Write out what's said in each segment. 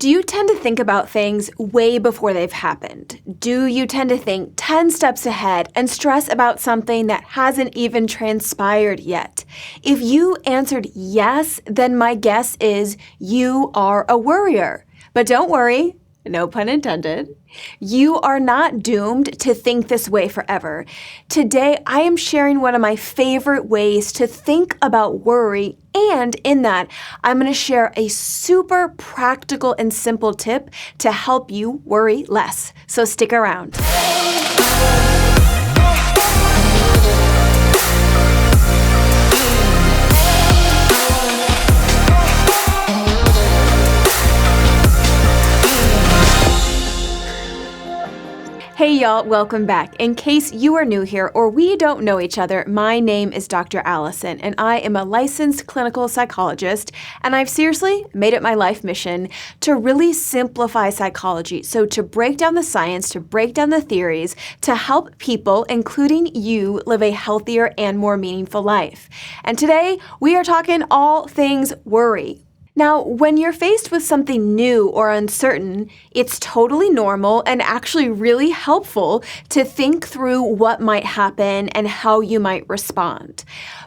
Do you tend to think about things way before they've happened? Do you tend to think 10 steps ahead and stress about something that hasn't even transpired yet? If you answered yes, then my guess is you are a worrier. But don't worry. No pun intended. You are not doomed to think this way forever. Today, I am sharing one of my favorite ways to think about worry, and in that, I'm going to share a super practical and simple tip to help you worry less. So stick around. Hey y'all, welcome back. In case you are new here or we don't know each other, my name is Dr. Allison and I am a licensed clinical psychologist, and I've seriously made it my life mission to really simplify psychology. So to break down the science, to break down the theories, to help people, including you, live a healthier and more meaningful life. And today we are talking all things worry. Now, when you're faced with something new or uncertain, it's totally normal and actually really helpful to think through what might happen and how you might respond.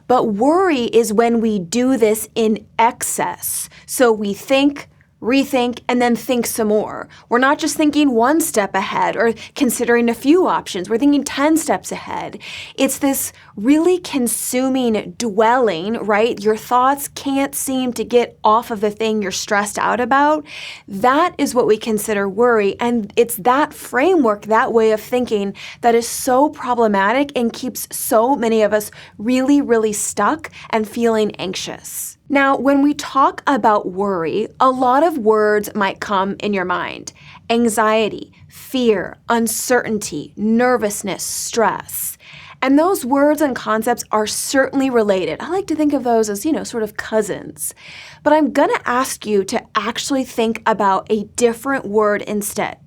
But worry is when we do this in excess. So we think, rethink, and then think some more. We're not just thinking one step ahead or considering a few options. We're thinking 10 steps ahead. It's this really consuming dwelling, right? Your thoughts can't seem to get off of the thing you're stressed out about. That is what we consider worry. And it's that framework, that way of thinking, that is so problematic and keeps so many of us really, really stuck and feeling anxious. Now, when we talk about worry, a lot of words might come in your mind. Anxiety, fear, uncertainty, nervousness, stress. And those words and concepts are certainly related. I like to think of those as, sort of cousins. But I'm going to ask you to actually think about a different word instead.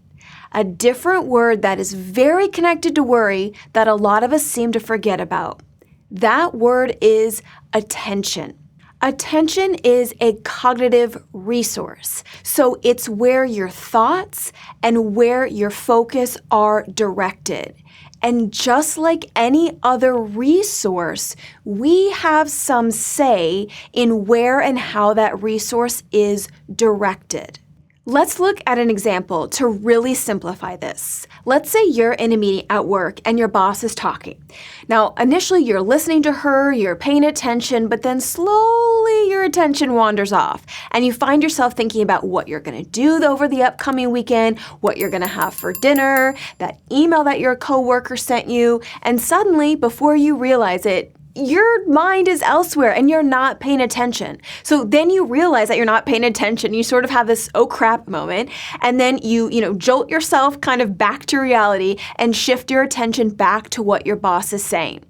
A different word that is very connected to worry that a lot of us seem to forget about. That word is attention. Attention is a cognitive resource, so it's where your thoughts and where your focus are directed. And just like any other resource, we have some say in where and how that resource is directed. Let's look at an example to really simplify this. Let's say you're in a meeting at work and your boss is talking. Now, initially you're listening to her, you're paying attention, but then slowly your attention wanders off and you find yourself thinking about what you're going to do over the upcoming weekend, what you're going to have for dinner, that email that your coworker sent you, and suddenly, before you realize it, your mind is elsewhere and you're not paying attention. So then you realize that you're not paying attention. You sort of have this oh crap moment, and then you jolt yourself kind of back to reality and shift your attention back to what your boss is saying.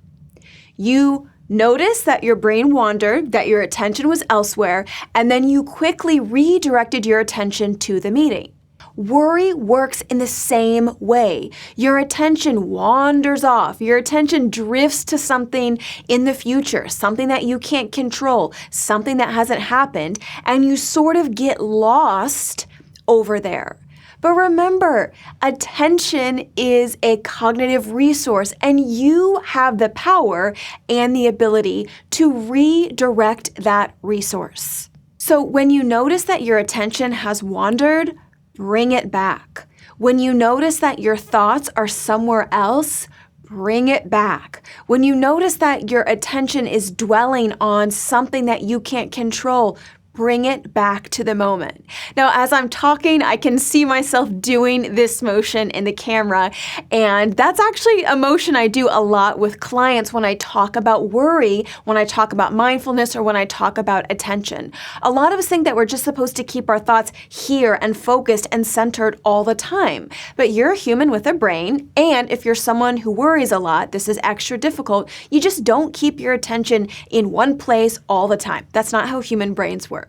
You notice that your brain wandered, that your attention was elsewhere, and then you quickly redirected your attention to the meeting. Worry works in the same way. Your attention wanders off. Your attention drifts to something in the future, something that you can't control, something that hasn't happened, and you sort of get lost over there. But remember, attention is a cognitive resource, and you have the power and the ability to redirect that resource. So when you notice that your attention has wandered, bring it back. When you notice that your thoughts are somewhere else, bring it back. When you notice that your attention is dwelling on something that you can't control, bring it back to the moment. Now, as I'm talking, I can see myself doing this motion in the camera, and that's actually a motion I do a lot with clients when I talk about worry, when I talk about mindfulness, or when I talk about attention. A lot of us think that we're just supposed to keep our thoughts here and focused and centered all the time. But you're a human with a brain, and if you're someone who worries a lot, this is extra difficult. You just don't keep your attention in one place all the time. That's not how human brains work.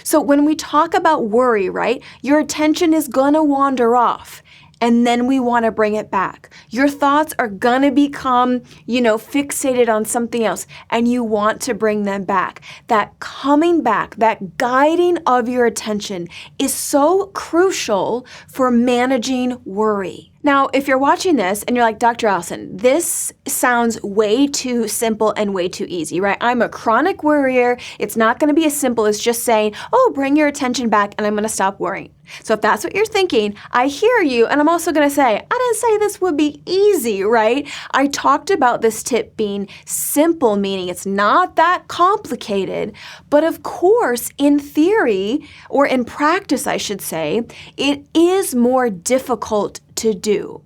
So when we talk about worry, right, your attention is gonna wander off. and then we want to bring it back. Your thoughts are going to become, fixated on something else, and you want to bring them back. That coming back, that guiding of your attention is so crucial for managing worry. Now, if you're watching this and you're like, Dr. Allison, this sounds way too simple and way too easy, right? I'm a chronic worrier. It's not going to be as simple as just saying, bring your attention back and I'm going to stop worrying. So if that's what you're thinking, I hear you. And I'm also going to say, I didn't say this would be easy, right? I talked about this tip being simple, meaning it's not that complicated. But of course, in theory, or in practice, I should say, it is more difficult to do.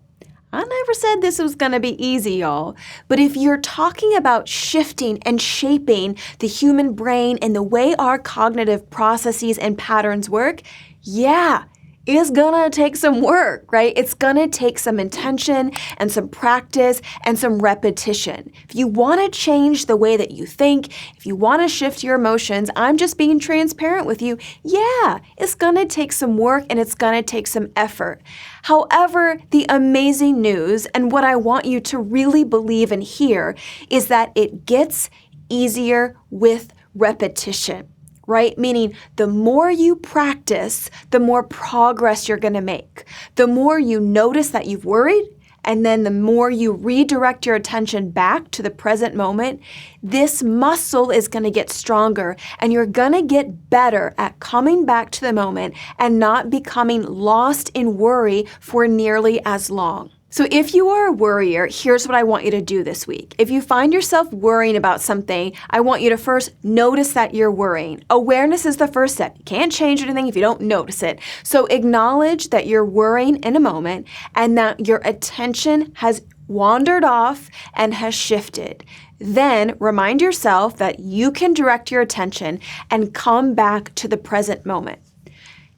I never said this was going to be easy, y'all. But if you're talking about shifting and shaping the human brain and the way our cognitive processes and patterns work, yeah, it's gonna take some work, right? It's gonna take some intention and some practice and some repetition. If you wanna change the way that you think, if you wanna shift your emotions, I'm just being transparent with you. Yeah, it's gonna take some work and it's gonna take some effort. However, the amazing news and what I want you to really believe and hear is that it gets easier with repetition. Right? Meaning the more you practice, the more progress you're going to make. The more you notice that you've worried, and then the more you redirect your attention back to the present moment, this muscle is going to get stronger and you're going to get better at coming back to the moment and not becoming lost in worry for nearly as long. So if you are a worrier, here's what I want you to do this week. If you find yourself worrying about something, I want you to first notice that you're worrying. Awareness is the first step. You can't change anything if you don't notice it. So acknowledge that you're worrying in a moment and that your attention has wandered off and has shifted. Then remind yourself that you can direct your attention and come back to the present moment.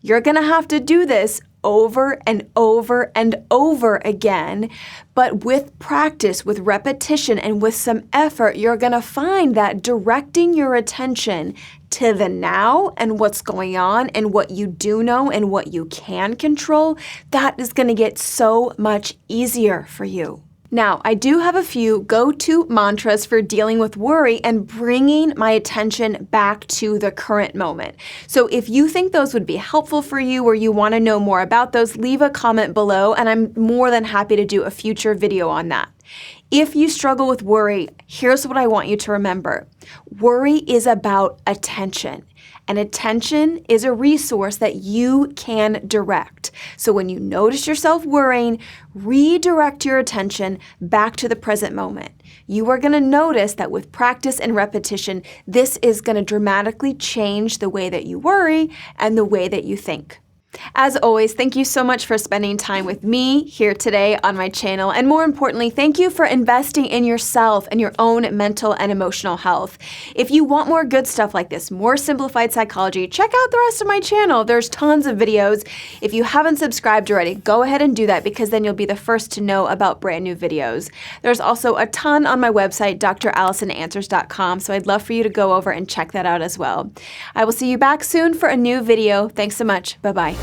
You're going to have to do this over and over and over again, but with practice, with repetition, and with some effort, you're going to find that directing your attention to the now and what's going on and what you do know and what you can control, that is going to get so much easier for you. Now, I do have a few go-to mantras for dealing with worry and bringing my attention back to the current moment. So if you think those would be helpful for you or you want to know more about those, leave a comment below and I'm more than happy to do a future video on that. If you struggle with worry, here's what I want you to remember. Worry is about attention. And attention is a resource that you can direct. So when you notice yourself worrying, redirect your attention back to the present moment. You are going to notice that with practice and repetition, this is going to dramatically change the way that you worry and the way that you think. As always, thank you so much for spending time with me here today on my channel. And more importantly, thank you for investing in yourself and your own mental and emotional health. If you want more good stuff like this, more simplified psychology, check out the rest of my channel. There's tons of videos. If you haven't subscribed already, go ahead and do that because then you'll be the first to know about brand new videos. There's also a ton on my website, drallisonanswers.com, so I'd love for you to go over and check that out as well. I will see you back soon for a new video. Thanks so much. Bye-bye.